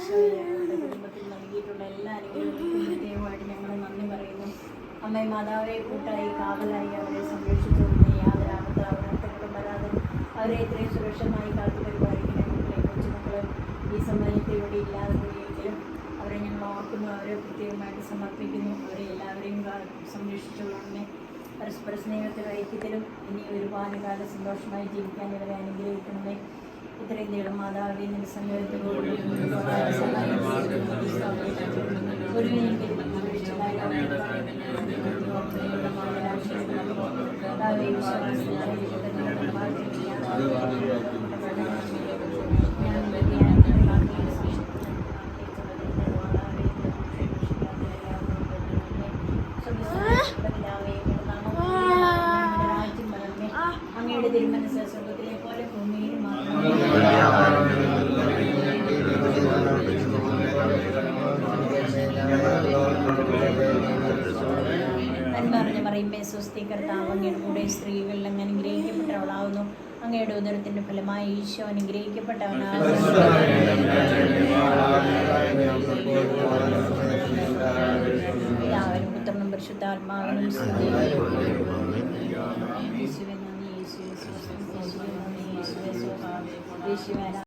ഞങ്ങളുടെ കുടുംബത്തിൽ നൽകിയിട്ടുള്ള എല്ലാ അനുഗ്രഹങ്ങൾക്കും പ്രത്യേകമായിട്ട് ഞങ്ങൾ നന്ദി പറയുന്നു. അമ്മേ മാതാവെ കൂട്ടായി കാവലായി അവരെ സംരക്ഷിച്ചുകൊണ്ട് യാതൊരു ആപത്തുകളും വരാതെ അവരെ ഇത്രയും സുരക്ഷിതമായി കാത്തു പരിപാലിക്കുന്ന മക്കളെ കൊച്ചുമക്കൾ ഈ സമയത്ത് ഇവിടെ ഇല്ലാതെ പോയെങ്കിലും അവരെ ഞങ്ങൾ ഓർക്കുന്നു, അവരെ പ്രത്യേകമായിട്ട് സമർപ്പിക്കുന്നു. അവരെ എല്ലാവരെയും സംരക്ഷിച്ചുകൊള്ളണമേ. പരസ്പര സ്നേഹത്തിലും ഐക്യത്തിലും ഇനി ഒരുപാട് കാലം സന്തോഷമായി ജീവിക്കാൻ ഇവരെ അനുഗ്രഹിക്കണമേ. ഇത്രയും നീളം മാതാവിന്റെ നിരസംഗത്തോടുകൂടി ഒരു അങ്ങയുടെ തിരുമനസ് സ്വർഗത്തിലെ പോലെ ഭൂമിയിൽ നന്മറിഞ്ഞ മറിയുമ്പേ സ്വസ്തി കർത്താവ് അങ്ങയുടെ കൂടെ സ്ത്രീകളിൽ അങ്ങ് അനുഗ്രഹിക്കപ്പെട്ടവളാവുന്നു. അങ്ങയുടെ ഉദരത്തിന്റെ ഫലമായി ഈശോ അനുഗ്രഹിക്കപ്പെട്ടവനാകുന്നു. പിതാവിനും പുത്രനും പരിശുദ്ധാത്മാവിനും സ്തുതി. യേശുവേ നന്ദി, യേശുവേ സ്തോത്രം, യേശുവേ നന്ദി, യേശുവേ സ്തോത്രം, യേശുവേ